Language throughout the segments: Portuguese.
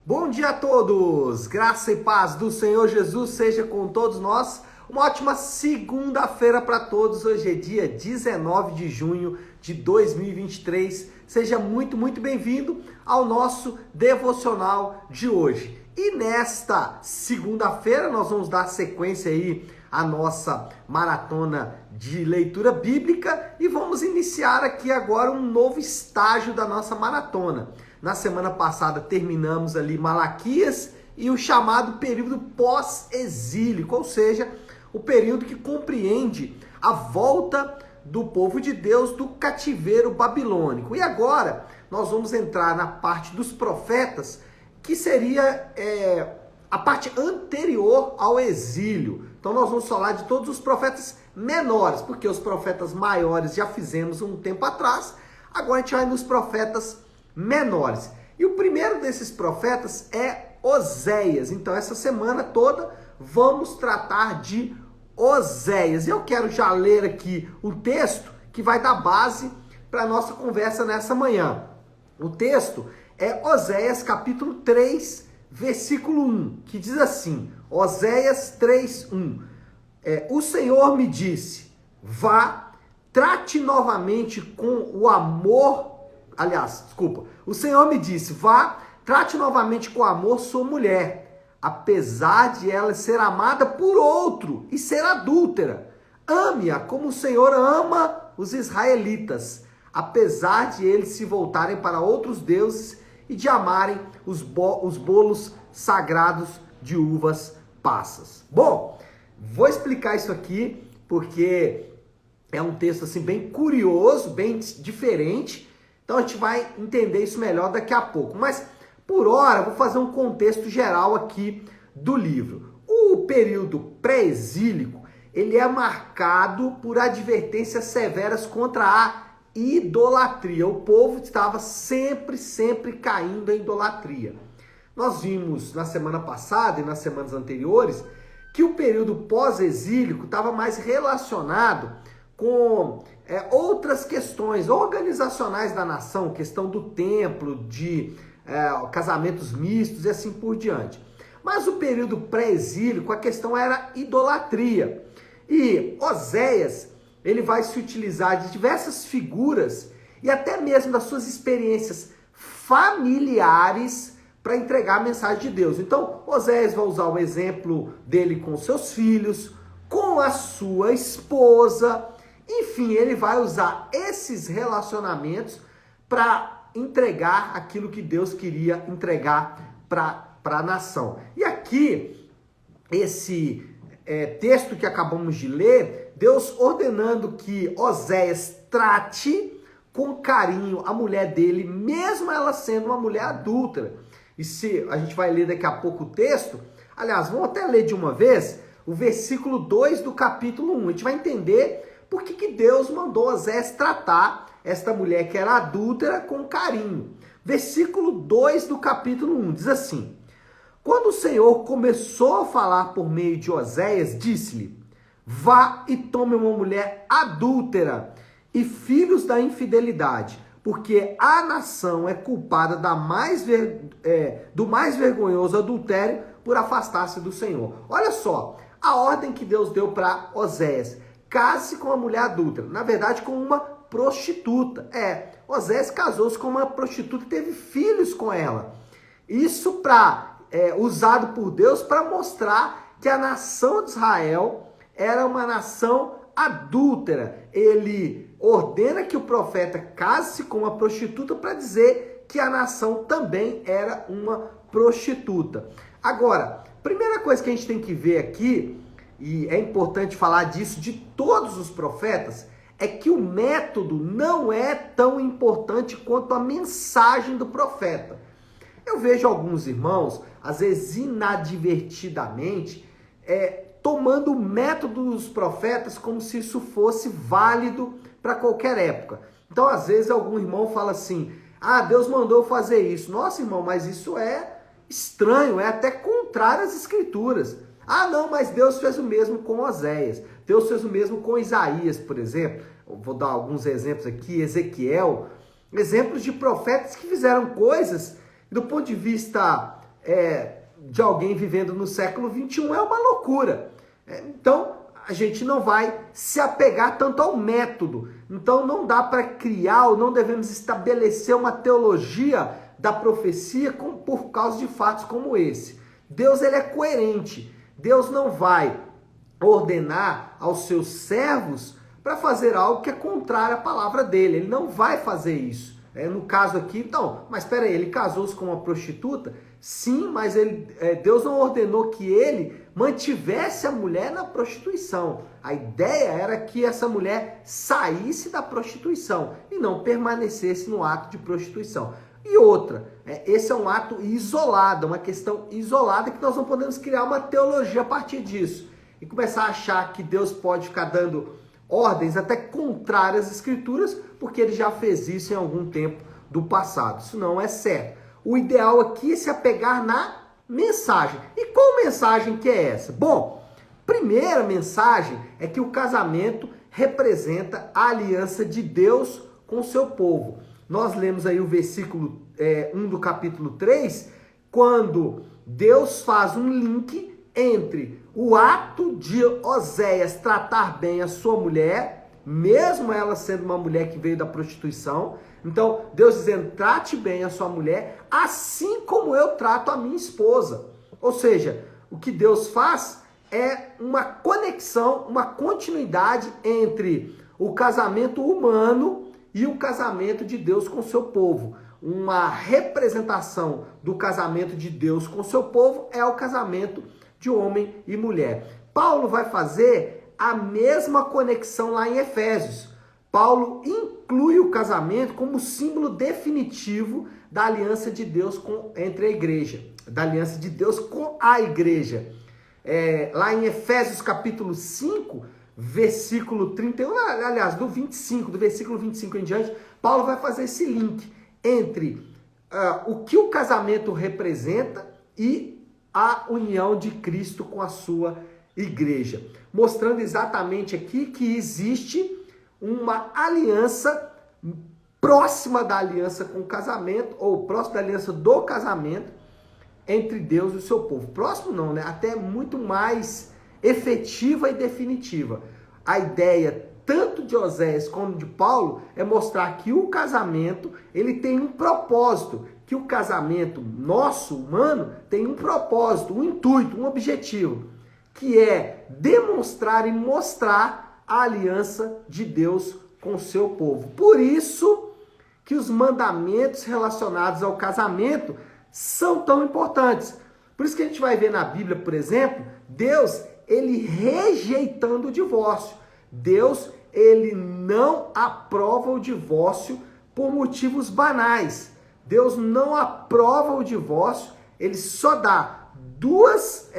Bom dia a todos! Graça e paz do Senhor Jesus seja com todos nós. Uma ótima segunda-feira para todos. Hoje é dia 19 de junho de 2023. Seja muito bem-vindo ao nosso devocional de hoje. E nesta segunda-feira nós vamos dar sequência aí à nossa maratona de leitura bíblica e vamos iniciar aqui agora um novo estágio da nossa maratona. Na semana passada terminamos ali Malaquias e o chamado período pós-exílico, ou seja, o período que compreende a volta do povo de Deus do cativeiro babilônico. E agora nós vamos entrar na parte dos profetas, que seria a parte anterior ao exílio. Então nós vamos falar de todos os profetas menores, porque os profetas maiores já fizemos um tempo atrás. Agora a gente vai nos profetas menores. E o primeiro desses profetas é Oséias. Então essa semana toda vamos tratar de Oséias. E eu quero já ler aqui o texto que vai dar base para a nossa conversa nessa manhã. O texto é Oséias capítulo 3, versículo 1, que diz assim, Oséias 3:1. O Senhor me disse, vá, trate novamente com o amor. O Senhor me disse, vá, trate novamente com amor sua mulher, apesar de ela ser amada por outro e ser adúltera. Ame-a como o Senhor ama os israelitas, apesar de eles se voltarem para outros deuses e de amarem os bolos sagrados de uvas passas. Bom, vou explicar isso aqui porque é um texto assim bem curioso, bem diferente. Então a gente vai entender isso melhor daqui a pouco. Mas, por hora, vou fazer um contexto geral aqui do livro. O período pré-exílico, ele é marcado por advertências severas contra a idolatria. O povo estava sempre caindo em idolatria. Nós vimos na semana passada e nas semanas anteriores que o período pós-exílico estava mais relacionado com outras questões organizacionais da nação, questão do templo, de casamentos mistos e assim por diante. Mas o período pré-exílico, a questão era idolatria. E Oséias, ele vai se utilizar de diversas figuras e até mesmo das suas experiências familiares para entregar a mensagem de Deus. Então, Oséias vai usar o exemplo dele com seus filhos, com a sua esposa. Enfim, ele vai usar esses relacionamentos para entregar aquilo que Deus queria entregar para a nação. E aqui, esse texto que acabamos de ler, Deus ordenando que Oséias trate com carinho a mulher dele, mesmo ela sendo uma mulher adúltera. E se a gente vai ler daqui a pouco o texto, aliás, vamos até ler de uma vez o versículo 2 do capítulo 1. A gente vai entender por que Deus mandou Oséias tratar esta mulher que era adúltera com carinho. Versículo 2 do capítulo 1 diz assim, quando o Senhor começou a falar por meio de Oséias, disse-lhe, vá e tome uma mulher adúltera e filhos da infidelidade, porque a nação é culpada do mais vergonhoso adultério por afastar-se do Senhor. Olha só, a ordem que Deus deu para Oséias, case com uma mulher adúltera, na verdade com uma prostituta. Oséias casou-se com uma prostituta e teve filhos com ela. Isso usado por Deus para mostrar que a nação de Israel era uma nação adúltera. Ele ordena que o profeta case-se com uma prostituta para dizer que a nação também era uma prostituta. Agora, primeira coisa que a gente tem que ver aqui, e é importante falar disso de todos os profetas, é que o método não é tão importante quanto a mensagem do profeta. Eu vejo alguns irmãos, às vezes inadvertidamente, tomando o método dos profetas como se isso fosse válido para qualquer época. Então, às vezes, algum irmão fala assim, Deus mandou fazer isso. Nossa, irmão, mas isso é estranho, é até contrário às escrituras. Não, mas Deus fez o mesmo com Oséias. Deus fez o mesmo com Isaías, por exemplo. Eu vou dar alguns exemplos aqui. Ezequiel. Exemplos de profetas que fizeram coisas, do ponto de vista de alguém vivendo no século XXI é uma loucura. Então, a gente não vai se apegar tanto ao método. Então, não dá para criar ou não devemos estabelecer uma teologia da profecia por causa de fatos como esse. Deus, ele é coerente. Deus não vai ordenar aos seus servos para fazer algo que é contrário à palavra dele. Ele não vai fazer isso. No caso aqui, então, mas espera aí, ele casou-se com uma prostituta? Sim, mas Deus não ordenou que ele mantivesse a mulher na prostituição. A ideia era que essa mulher saísse da prostituição e não permanecesse no ato de prostituição. E outra, esse é um ato isolado, uma questão isolada que nós não podemos criar uma teologia a partir disso e começar a achar que Deus pode ficar dando ordens até contrárias às escrituras, porque ele já fez isso em algum tempo do passado. Isso não é certo. O ideal aqui é se apegar na mensagem. E qual mensagem que é essa? Bom, primeira mensagem é que o casamento representa a aliança de Deus com o seu povo. Nós lemos aí o versículo 1 do capítulo 3, quando Deus faz um link entre o ato de Oséias tratar bem a sua mulher, mesmo ela sendo uma mulher que veio da prostituição. Então, Deus dizendo, trate bem a sua mulher, assim como eu trato a minha esposa. Ou seja, o que Deus faz é uma conexão, uma continuidade entre o casamento humano e o casamento de Deus com o seu povo. Uma representação do casamento de Deus com o seu povo é o casamento de homem e mulher. Paulo vai fazer a mesma conexão lá em Efésios. Paulo inclui o casamento como símbolo definitivo da aliança de Deus entre a igreja, da aliança de Deus com a igreja. Lá em Efésios capítulo 5, versículo 31, aliás, do versículo 25 em diante, Paulo vai fazer esse link entre o que o casamento representa e a união de Cristo com a sua igreja, mostrando exatamente aqui que existe uma aliança próxima da aliança com o casamento, ou próxima da aliança do casamento entre Deus e o seu povo. Próximo não, né? Até muito mais efetiva e definitiva. A ideia tanto de Oséias como de Paulo é mostrar que o casamento, ele tem um propósito, que o casamento nosso, humano, tem um propósito, um intuito, um objetivo, que é demonstrar e mostrar a aliança de Deus com o seu povo. Por isso que os mandamentos relacionados ao casamento são tão importantes. Por isso que a gente vai ver na Bíblia, por exemplo, Deus, ele rejeitando o divórcio. Deus, ele não aprova o divórcio por motivos banais. Deus não aprova o divórcio, ele só dá duas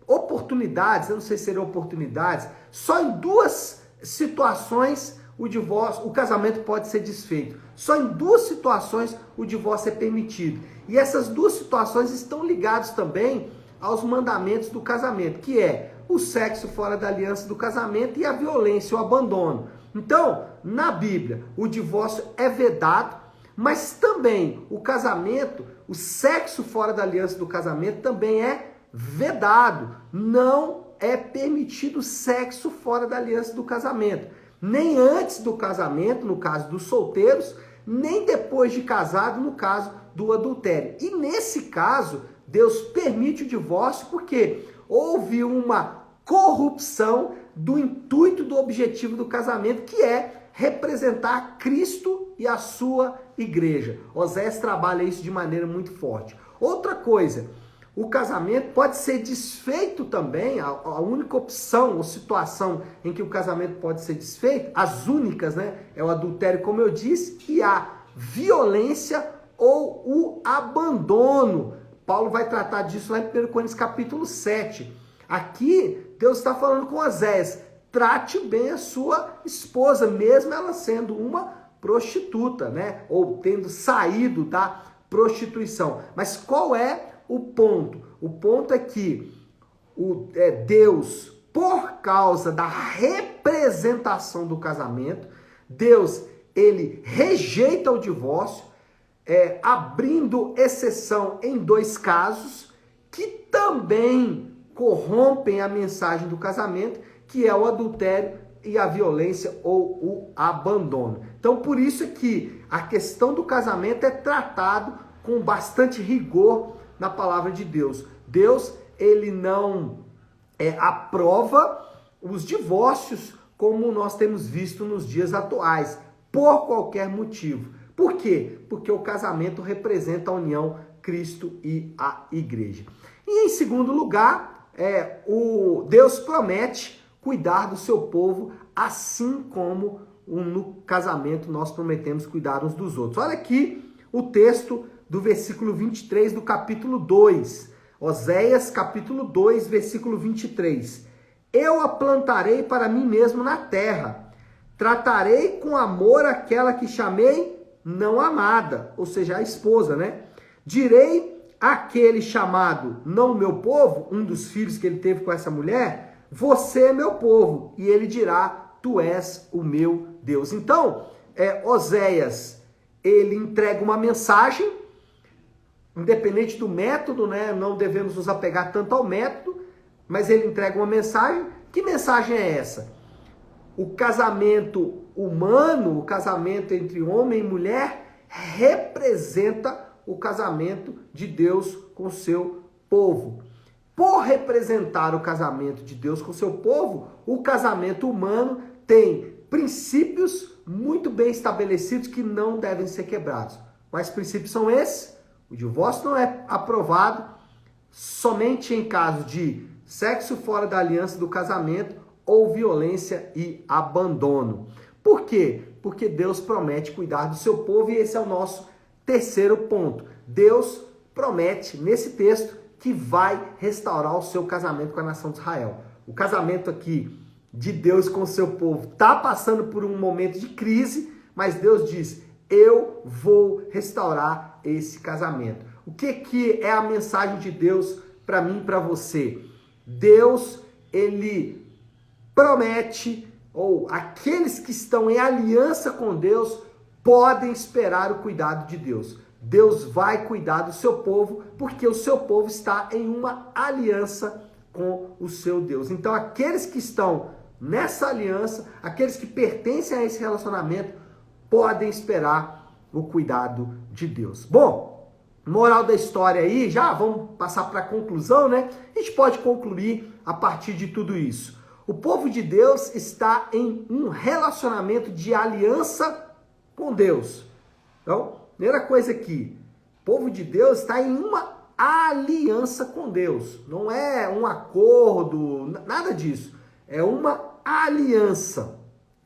oportunidades, eu não sei se seriam oportunidades, só em duas situações o casamento pode ser desfeito. Só em duas situações o divórcio é permitido. E essas duas situações estão ligadas também aos mandamentos do casamento, que é o sexo fora da aliança do casamento e a violência, o abandono. Então, na Bíblia, o divórcio é vedado, mas também o casamento, o sexo fora da aliança do casamento também é vedado. Não é permitido sexo fora da aliança do casamento. Nem antes do casamento, no caso dos solteiros, nem depois de casado, no caso do adultério. E nesse caso, Deus permite o divórcio porque houve uma corrupção do intuito, do objetivo do casamento, que é representar Cristo e a sua igreja. Oséias trabalha isso de maneira muito forte. Outra coisa, o casamento pode ser desfeito também, a única opção ou situação em que o casamento pode ser desfeito, as únicas, né, é o adultério, como eu disse, e a violência ou o abandono. Paulo vai tratar disso lá em 1 Coríntios capítulo 7. Aqui, Deus está falando com Oséias, trate bem a sua esposa, mesmo ela sendo uma prostituta, né? Ou tendo saído da prostituição. Mas qual é o ponto? O ponto é que Deus, por causa da representação do casamento, Deus, ele rejeita o divórcio, abrindo exceção em 2 casos que também corrompem a mensagem do casamento, que é o adultério e a violência ou o abandono. Então, por isso que a questão do casamento é tratado com bastante rigor na palavra de Deus. Deus, ele não aprova os divórcios como nós temos visto nos dias atuais, por qualquer motivo. Por quê? Porque o casamento representa a união Cristo e a igreja. E em segundo lugar, Deus promete cuidar do seu povo, assim como no casamento nós prometemos cuidar uns dos outros. Olha aqui o texto do versículo 23 do capítulo 2. Oséias, capítulo 2, versículo 23. Eu a plantarei para mim mesmo na terra. Tratarei com amor aquela que chamei não amada, ou seja, a esposa, né? Direi àquele chamado não meu povo, um dos filhos que ele teve com essa mulher, você é meu povo. E ele dirá, tu és o meu Deus. Então, Oséias, ele entrega uma mensagem, independente do método, né? Não devemos nos apegar tanto ao método, mas ele entrega uma mensagem. Que mensagem é essa? O casamento humano, o casamento entre homem e mulher, representa o casamento de Deus com o seu povo. Por representar o casamento de Deus com o seu povo, o casamento humano tem princípios muito bem estabelecidos que não devem ser quebrados. Quais princípios são esses? O divórcio não é aprovado somente em caso de sexo fora da aliança do casamento ou violência e abandono. Por quê? Porque Deus promete cuidar do seu povo e esse é o nosso terceiro ponto. Deus promete nesse texto que vai restaurar o seu casamento com a nação de Israel. O casamento aqui de Deus com o seu povo está passando por um momento de crise, mas Deus diz, eu vou restaurar esse casamento. O que é a mensagem de Deus para mim e para você? Deus, ele promete, ou aqueles que estão em aliança com Deus, podem esperar o cuidado de Deus. Deus vai cuidar do seu povo, porque o seu povo está em uma aliança com o seu Deus. Então, aqueles que estão nessa aliança, aqueles que pertencem a esse relacionamento, podem esperar o cuidado de Deus. Bom, moral da história aí, já vamos passar para a conclusão, né? A gente pode concluir a partir de tudo isso. O povo de Deus está em um relacionamento de aliança com Deus. Então, primeira coisa aqui, o povo de Deus está em uma aliança com Deus. Não é um acordo, nada disso. É uma aliança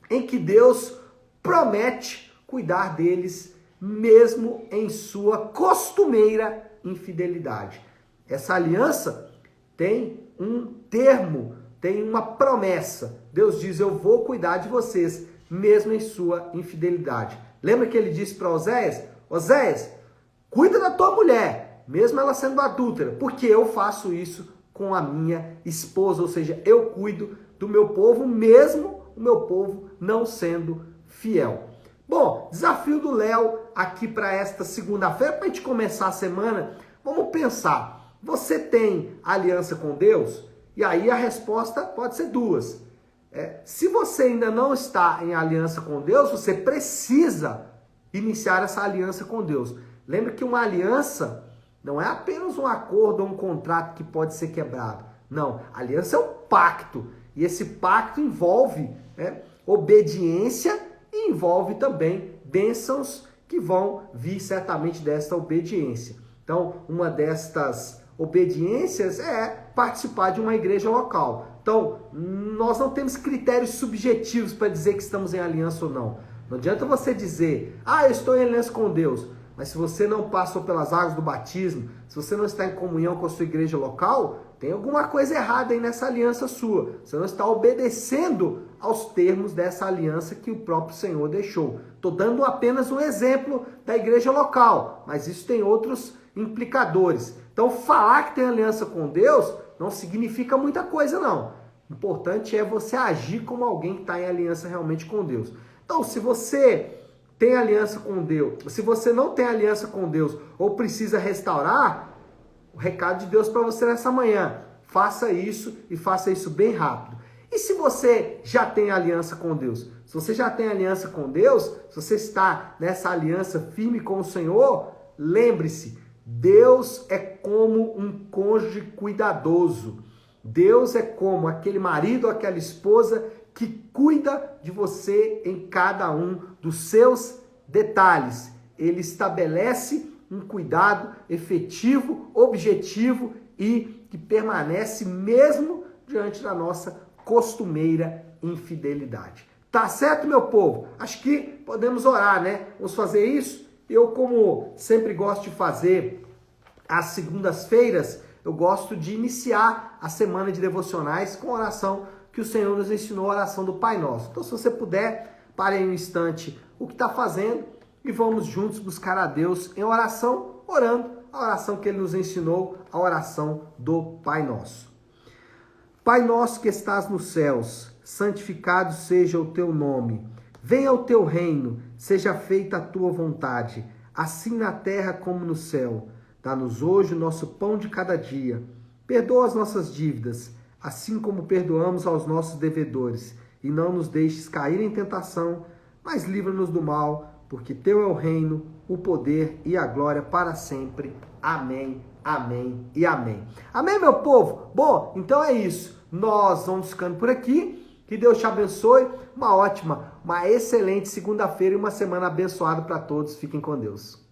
em que Deus promete cuidar deles mesmo em sua costumeira infidelidade. Essa aliança tem um termo, tem uma promessa. Deus diz, eu vou cuidar de vocês mesmo em sua infidelidade. Lembra que ele disse para Oséias? Oséias, cuida da tua mulher, mesmo ela sendo adúltera, porque eu faço isso com a minha esposa, ou seja, eu cuido do meu povo, mesmo o meu povo não sendo fiel. Bom, desafio do Léo aqui para esta segunda-feira, para a gente começar a semana, vamos pensar, você tem aliança com Deus? E aí a resposta pode ser duas. Se você ainda não está em aliança com Deus, você precisa iniciar essa aliança com Deus. Lembre que uma aliança não é apenas um acordo ou um contrato que pode ser quebrado. Não, a aliança é um pacto. E esse pacto envolve obediência e envolve também bênçãos que vão vir certamente desta obediência. Então, uma destas obediências é participar de uma igreja local. Então, nós não temos critérios subjetivos para dizer que estamos em aliança ou não. Não adianta você dizer, eu estou em aliança com Deus, mas se você não passou pelas águas do batismo, se você não está em comunhão com a sua igreja local, tem alguma coisa errada aí nessa aliança sua. Você não está obedecendo aos termos dessa aliança que o próprio Senhor deixou. Estou dando apenas um exemplo da igreja local, mas isso tem outros implicadores. Então, falar que tem aliança com Deus não significa muita coisa, não. O importante é você agir como alguém que está em aliança realmente com Deus. Então, se você tem aliança com Deus, se você não tem aliança com Deus ou precisa restaurar, o recado de Deus para você nessa manhã, faça isso e faça isso bem rápido. E se você já tem aliança com Deus? Se você já tem aliança com Deus, se você está nessa aliança firme com o Senhor, lembre-se, Deus é como um cônjuge cuidadoso. Deus é como aquele marido ou aquela esposa que cuida de você em cada um dos seus detalhes. Ele estabelece um cuidado efetivo, objetivo e que permanece mesmo diante da nossa costumeira infidelidade. Tá certo, meu povo? Acho que podemos orar, né? Vamos fazer isso? Eu, como sempre gosto de fazer às segundas-feiras, eu gosto de iniciar a semana de devocionais com a oração que o Senhor nos ensinou, a oração do Pai Nosso. Então, se você puder, pare aí um instante o que está fazendo e vamos juntos buscar a Deus em oração, orando a oração que Ele nos ensinou, a oração do Pai Nosso. Pai nosso que estás nos céus, santificado seja o teu nome. Venha o teu reino, seja feita a tua vontade, assim na terra como no céu. Dá-nos hoje o nosso pão de cada dia. Perdoa as nossas dívidas, assim como perdoamos aos nossos devedores. E não nos deixes cair em tentação, mas livra-nos do mal, porque teu é o reino, o poder e a glória para sempre. Amém, amém e amém. Amém, meu povo? Bom, então é isso. Nós vamos ficando por aqui. Que Deus te abençoe. Uma excelente segunda-feira e uma semana abençoada para todos. Fiquem com Deus.